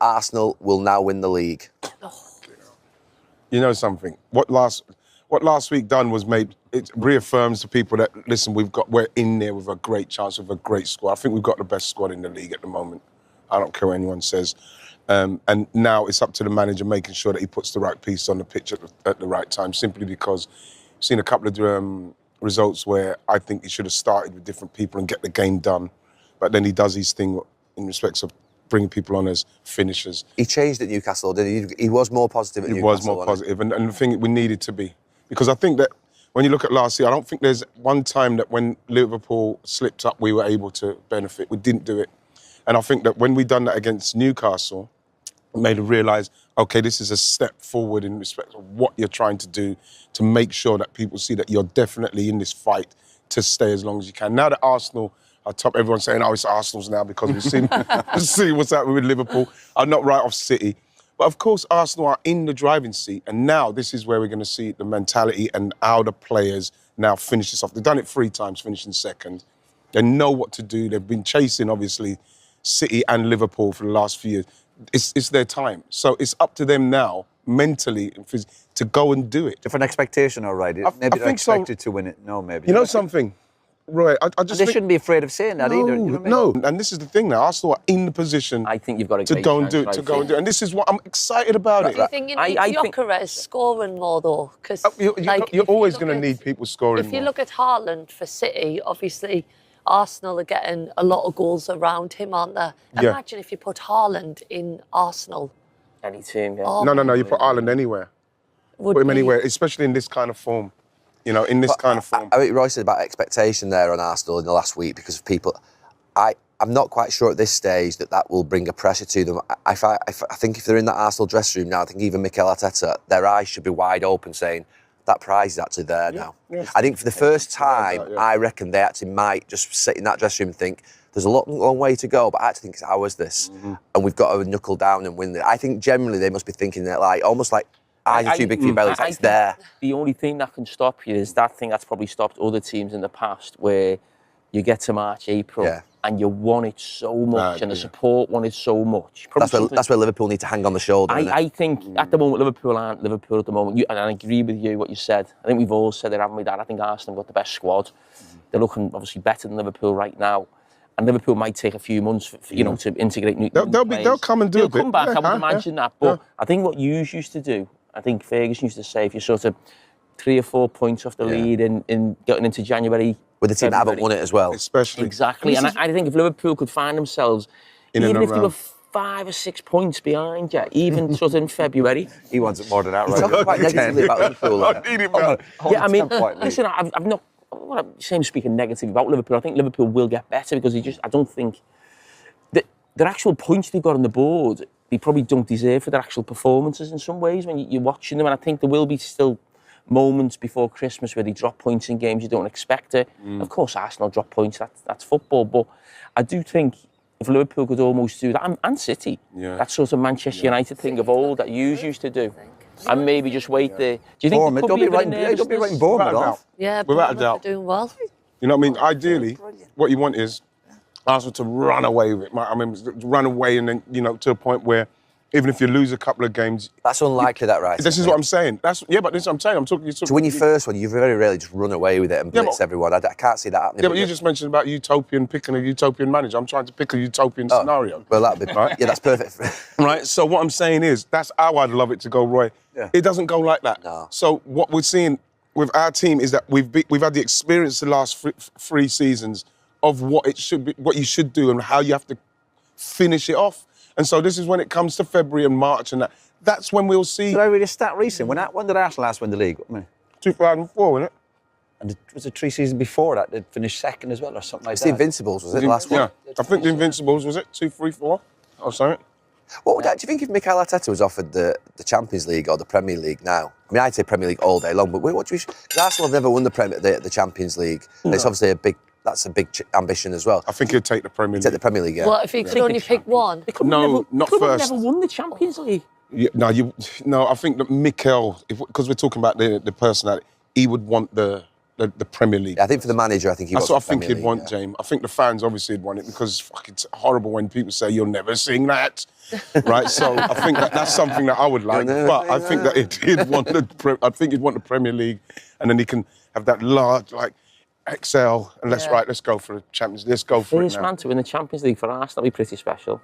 Arsenal will now win the league. You know something? What last week done was it reaffirms to people that, listen, we're in there with a great chance, with a great squad. I think we've got the best squad in the league at the moment. I don't care what anyone says. And now it's up to the manager making sure that he puts the right piece on the pitch at the right time, simply because I've seen a couple of results where I think he should have started with different people and get the game done. But then he does his thing in respects of bringing people on as finishers. He changed at Newcastle, didn't he? He was more positive at Newcastle. He was more positive, and the thing we needed to be. Because I think that when you look at last year, I don't think there's one time that when Liverpool slipped up, we were able to benefit. We didn't do it. And I think that when we done that against Newcastle, it made us realise, OK, this is a step forward in respect of what you're trying to do to make sure that people see that you're definitely in this fight to stay as long as you can. Now that Arsenal are top, everyone's saying, oh, it's Arsenal's now because we've seen what's happening with Liverpool. I'm not right off City. But of course, Arsenal are in the driving seat, and now this is where we're going to see the mentality and how the players now finish this off. They've done it 3 times, finishing second. They know what to do. They've been chasing, obviously, City and Liverpool for the last few years. It's their time. So it's up to them now, mentally, to go and do it. Different expectation, all right. Maybe they're expected to win it. No, maybe. You know something? Roy, I just they shouldn't be afraid of saying that either. You know what I mean? No, and this is the thing now. Arsenal are in the position. I think you've got to go and do it. And this is what I'm excited about it. Do you think you need Gyökeres scoring more though? Because you're always going to need people scoring. If you look at Haaland for City, obviously Arsenal are getting a lot of goals around him, aren't they? Imagine if you put Haaland in Arsenal. Any team, yeah. Oh, no. You put Haaland anywhere. Put him anywhere, especially in this kind of form. You know, in this kind of form. I think Roy said about expectation there on Arsenal in the last week because of people. I'm not quite sure at this stage that will bring a pressure to them. I think if they're in that Arsenal dressing room now, I think even Mikel Arteta, their eyes should be wide open saying, that prize is actually there now. Yes. I think for the first time, I reckon they actually might just sit in that dressing room and think, there's a long way to go, but I actually think it's ours, this. And we've got to knuckle down and win it. I think generally they must be thinking that, like, almost like, eyes are too big for your belly, it's there. The only thing that can stop you is that thing that's probably stopped other teams in the past, where you get to March, April, and you want it so much, and the support want it so much. That's where Liverpool need to hang on the shoulder. I think at the moment, Liverpool aren't Liverpool at the moment. And I agree with you, what you said. I think we've all said it, haven't we, that I think Arsenal have got the best squad. They're looking, obviously, better than Liverpool right now. And Liverpool might take a few months, for, you know, to integrate new players. They'll come and do a bit. They'll come back, I would imagine that. But I think what you used to do, I think Ferguson used to say, if you're sort of 3 or 4 points off the lead in getting into January... With the team that haven't won it as well. Especially. Exactly. And I think if Liverpool could find themselves, even if they were 5 or 6 points behind you, even sort of in February... He wants it more than that, right? Talking quite negatively about Liverpool. Yeah, I mean, listen, I've not... I'm saying speaking negatively about Liverpool. I think Liverpool will get better because I don't think... Their actual points they've got on the board, they probably don't deserve for their actual performances in some ways when you're watching them. And I think there will be still moments before Christmas where they drop points in games you don't expect it. Of course, Arsenal drop points, that's football. But I do think if Liverpool could almost do that, and City, that sort of Manchester United thing of old that you used to do, and maybe just wait there. Do you think there could be a bit of nervousness? Don't be writing Bournemouth off. Yeah, without a doubt. Doing well. You know what I mean? Ideally, what you want is Arsenal to run away with it. I mean, run away and then, you know, to a point where even if you lose a couple of games... That's unlikely, right? This is what I'm saying. But this is what I'm saying. I'm talking... To win your first one, you very rarely just run away with it and blitz everyone. I can't see that happening. Yeah, but you just mentioned about picking a utopian manager. I'm trying to pick a utopian scenario. Well, that'd be... Right? Yeah, that's perfect. Right, so what I'm saying is, that's how I'd love it to go, Roy. Yeah. It doesn't go like that. No. So what we're seeing with our team is that we've had the experience the last 3 seasons of what it should be, what you should do and how you have to finish it off. And so this is when it comes to February and March and that's when we'll see... Did I read a stat recent? When did Arsenal last win the league? 2004, wasn't it? And was it 3 seasons before that? They'd finished second as well or something like that? It's the Invincibles, was it, the last one? Yeah, I think the Invincibles, was it? 2, 3, 4 or something? What would do you think if Mikel Arteta was offered the Champions League or the Premier League now? I mean, I'd say Premier League all day long, but what do you... Because Arsenal have never won the Champions League. No. It's obviously that's a big ambition as well. I think he'd take the Premier League. Take the Premier League, yeah. Well, if he could only pick one. Not first. Never won the Champions League. Yeah, no, I think that Mikel, because we're talking about the personality, he would want the the Premier League. Yeah, I think for the manager, I think he That's wants what I think the Premier he'd League, want, yeah. James. I think the fans obviously would want it because fuck, it's horrible when people say you'll never sing that, right? So I think that's something that I would like. never But I sing think that he'd want I think he'd want the Premier League, and then he can have that large exhale and let's go for the Champions League. Let's go for First it now. man to win the Champions League for Arsenal, that'd be pretty special.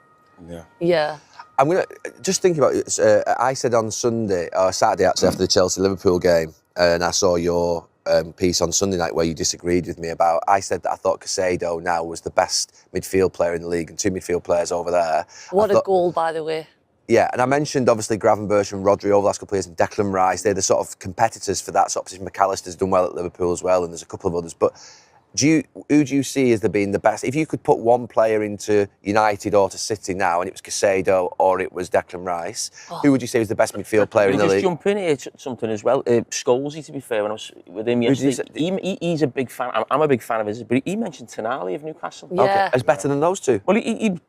Yeah. Yeah. I'm gonna just think about it. I said on Sunday or Saturday actually after the Chelsea-Liverpool game, and I saw your piece on Sunday night where you disagreed with me about. I said that I thought Caicedo now was the best midfield player in the league, and 2 midfield players over there. What a goal, by the way. Yeah, and I mentioned obviously Gravenberch and Rodri over the last couple of years, and Declan Rice. They're the sort of competitors for that sort of position. McAllister's done well at Liverpool as well, and there's a couple of others. But who do you see as being the best? If you could put one player into United or to City now, and it was Caicedo or it was Declan Rice, who would you say was the best midfield player in the Just league? jump in here something as well. Scholesy, to be fair, when I was with him yesterday, he's a big fan. I'm a big fan of his, but he mentioned Tonali of Newcastle. Yeah. Okay, it's better than those two. Well, I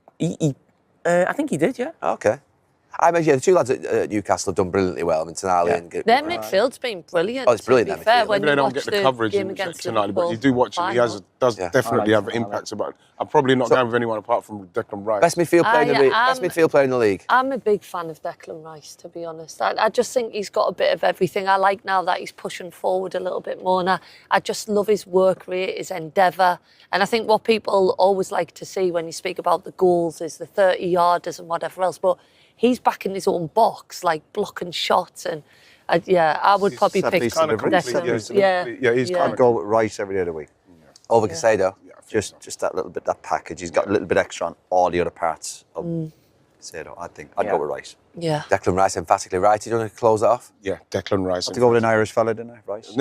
think he did, yeah. Okay. I imagine the two lads at Newcastle have done brilliantly well. I mean, Tonali and... Their midfield's been brilliant. Oh, it's brilliant, To be their fair, midfield. when Maybe they you don't watch get the coverage game against tonight, but Liverpool you do watch him. He does definitely have impacts. But I'm probably not going with anyone apart from Declan Rice. Best midfield player in the league. Best midfield player in the league. I'm a big fan of Declan Rice, to be honest. I just think he's got a bit of everything. I like now that he's pushing forward a little bit more. And I just love his work rate, his endeavour. And I think what people always like to see when you speak about the goals is the 30-yarders and whatever else. But he's back in his own box, like blocking shots. And I would probably pick He's kind of Declan. yeah, he's kind I'd of go with Rice every day of the week. Over Caicedo. Just that little bit, that package. He's got a little bit extra on all the other parts of Caicedo, I think. I'd go with Rice. Yeah. Declan Rice emphatically right. You want to close that off? Yeah, Declan Rice. To go with an Irish fella, didn't I? Rice.